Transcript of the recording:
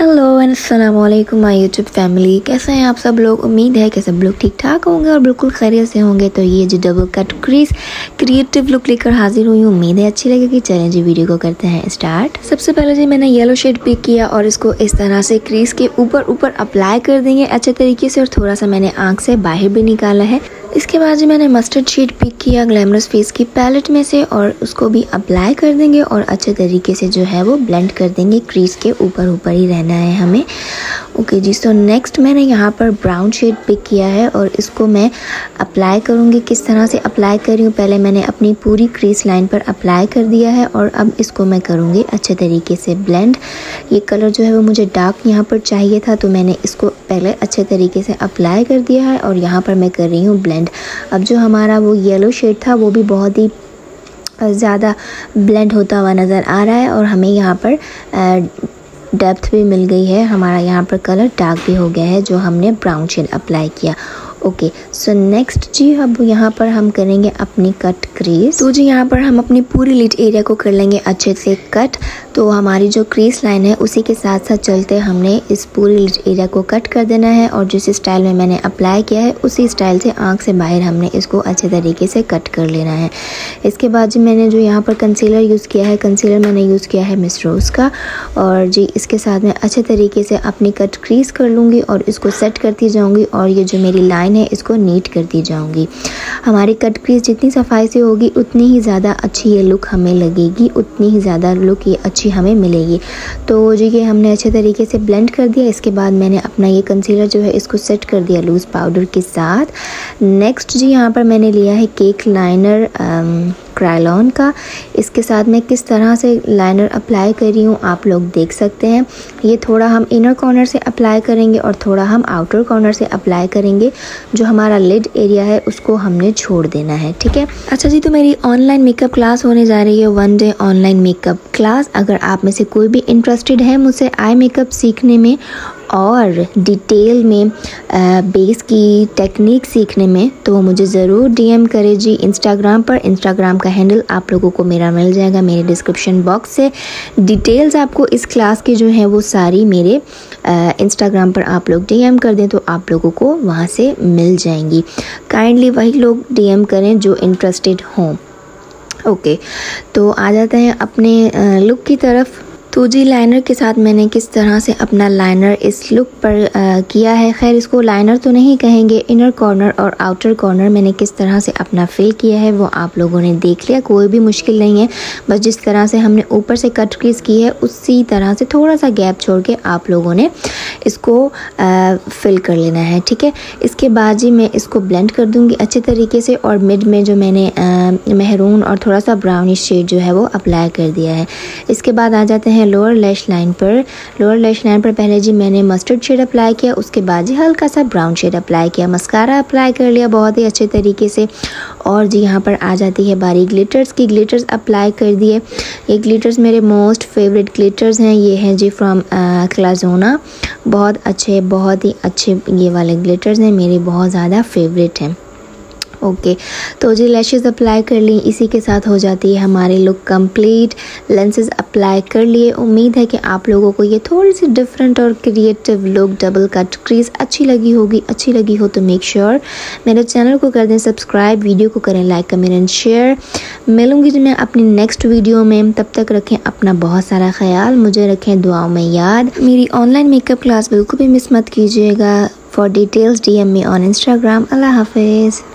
Hello and अस्सलाम वालेकुम my YouTube family. कैसे हैं आप सब लोग? उम्मीद है कि सब लोग ठीक ठाक होंगे और बिल्कुल खैरियत से होंगे। तो ये जो double cut crease creative look लेकर हाजिर हुई हूँ, उम्मीद है अच्छी लगेगी। चलें जी, वीडियो को करते हैं स्टार्ट। सबसे पहले जी मैंने येलो शेड पिक किया और इसको इस तरह से क्रीज के ऊपर अप्लाई कर देंगे अच्छे तरीके से, और थोड़ा सा मैंने आँख से बाहर भी निकाला है। इसके बाद जी मैंने मस्टर्ड शेड पिक किया ग्लैमरस फेस की पैलेट में से, और उसको भी अप्लाई कर देंगे और अच्छे तरीके से जो है वो ब्लेंड कर देंगे। क्रीज के ऊपर ही रहना है हमें। ओके जी, सो नेक्स्ट मैंने यहाँ पर ब्राउन शेड पिक किया है और इसको मैं अप्लाई करूँगी। किस तरह से अप्लाई कर रही हूँ, पहले मैंने अपनी पूरी क्रीज लाइन पर अप्लाई कर दिया है और अब इसको मैं करूँगी अच्छे तरीके से ब्लेंड। ये कलर जो है वो मुझे डार्क यहाँ पर चाहिए था, तो मैंने इसको पहले अच्छे तरीके से अप्लाई कर दिया है और यहाँ पर मैं कर रही हूँ ब्लेंड। अब जो हमारा वो येलो शेड था वो भी बहुत ही ज़्यादा ब्लेंड होता हुआ नज़र आ रहा है और हमें यहाँ पर डेप्थ भी मिल गई है। हमारा यहाँ पर कलर डार्क भी हो गया है जो हमने ब्राउन शेड अप्लाई किया। ओके, सो नेक्स्ट जी अब यहाँ पर हम करेंगे अपनी कट क्रीज। तो जी यहाँ पर हम अपनी पूरी लिड एरिया को कर लेंगे अच्छे से कट। तो हमारी जो क्रीज लाइन है उसी के साथ साथ चलते हमने इस पूरी लिड एरिया को कट कर देना है, और जिस स्टाइल में मैंने अप्लाई किया है उसी स्टाइल से आँख से बाहर हमने इसको अच्छे तरीके से कट कर लेना है। इसके बाद जी मैंने जो यहाँ पर कंसीलर यूज़ किया है, कंसीलर मैंने यूज़ किया है मिस रोज़ का, और जी इसके साथ मैं अच्छे तरीके से अपनी कट क्रीज कर लूँगी और इसको सेट करती जाऊँगी, और ये जो मेरी लाइन है इसको नीट करती जाऊंगी। हमारी कट क्रीज जितनी सफाई से होगी उतनी ही ज़्यादा अच्छी ये लुक हमें लगेगी, उतनी ही ज़्यादा लुक ये अच्छी हमें मिलेगी। तो जी ये हमने अच्छे तरीके से ब्लेंड कर दिया। इसके बाद मैंने अपना ये कंसीलर जो है इसको सेट कर दिया लूज़ पाउडर के साथ। नेक्स्ट जी यहाँ पर मैंने लिया है केक लाइनर क्रायलॉन का। इसके साथ मैं किस तरह से लाइनर अप्लाई कर रही हूँ आप लोग देख सकते हैं। ये थोड़ा हम इनर कॉर्नर से अप्लाई करेंगे और थोड़ा हम आउटर कॉर्नर से अप्लाई करेंगे। जो हमारा लिड एरिया है उसको हमने छोड़ देना है, ठीक है। अच्छा जी, तो मेरी ऑनलाइन मेकअप क्लास होने जा रही है, 1 डे ऑनलाइन मेकअप क्लास। अगर आप में से कोई भी इंटरेस्टेड है मुझसे आई मेकअप सीखने में और डिटेल में बेस की टेक्निक सीखने में, तो वो मुझे ज़रूर डीएम करें जी इंस्टाग्राम पर। इंस्टाग्राम का हैंडल आप लोगों को मेरा मिल जाएगा मेरे डिस्क्रिप्शन बॉक्स से। डिटेल्स आपको इस क्लास की जो है वो सारी मेरे इंस्टाग्राम पर आप लोग डीएम कर दें तो आप लोगों को वहाँ से मिल जाएंगी। काइंडली वही लोग डीएम करें जो इंटरेस्टेड हों। ओके, तो आ जाते हैं अपने लुक की तरफ। तो जी लाइनर के साथ मैंने किस तरह से अपना लाइनर इस लुक पर किया है, खैर इसको लाइनर तो नहीं कहेंगे, इनर कॉर्नर और आउटर कॉर्नर मैंने किस तरह से अपना फिल किया है वो आप लोगों ने देख लिया। कोई भी मुश्किल नहीं है, बस जिस तरह से हमने ऊपर से कट क्रीज की है उसी तरह से थोड़ा सा गैप छोड़ के आप लोगों ने इसको फिल कर लेना है, ठीक है। इसके बाद जी मैं इसको ब्लेंड कर दूँगी अच्छे तरीके से, और मिड में जो मैंने मेहरून और थोड़ा सा ब्राउनिश शेड जो है वो अप्लाई कर दिया है। इसके बाद आ जाते हैं लोअर लैश लाइन पर। लोअर लैश लाइन पर पहले जी मैंने मस्टर्ड शेड अप्लाई किया, उसके बाद जी हल्का सा ब्राउन शेड अप्लाई किया, मस्कारा अप्लाई कर लिया बहुत ही अच्छे तरीके से, और जी यहाँ पर आ जाती है बारी ग्लिटर्स की। ग्लिटर्स अप्लाई कर दिए। ये ग्लिटर्स मेरे मोस्ट फेवरेट ग्लिटर्स हैं। ये हैं जी फ्रॉम क्लाजोना, बहुत ही अच्छे ये वाले ग्लिटर्स हैं, मेरे बहुत ज़्यादा फेवरेट हैं। ओके, तो जी लैशेस अप्लाई कर ली, इसी के साथ हो जाती है हमारी लुक कंप्लीट। लेंसेज अप्लाई कर लिए। उम्मीद है कि आप लोगों को ये थोड़ी सी डिफरेंट और creative look double cut crease अच्छी लगी होगी। अच्छी लगी हो तो मेक श्योर मेरे चैनल को कर दें सब्सक्राइब, वीडियो को करें लाइक, कमेंट एंड शेयर। मिलूंगी जी मैं अपनी नेक्स्ट वीडियो में, तब तक रखें अपना बहुत सारा ख्याल, मुझे रखें दुआओं में याद। मेरी ऑनलाइन मेकअप क्लास बिल्कुल भी मिस मत कीजिएगा। For details DM me on Instagram. अल्लाह हाफिज़।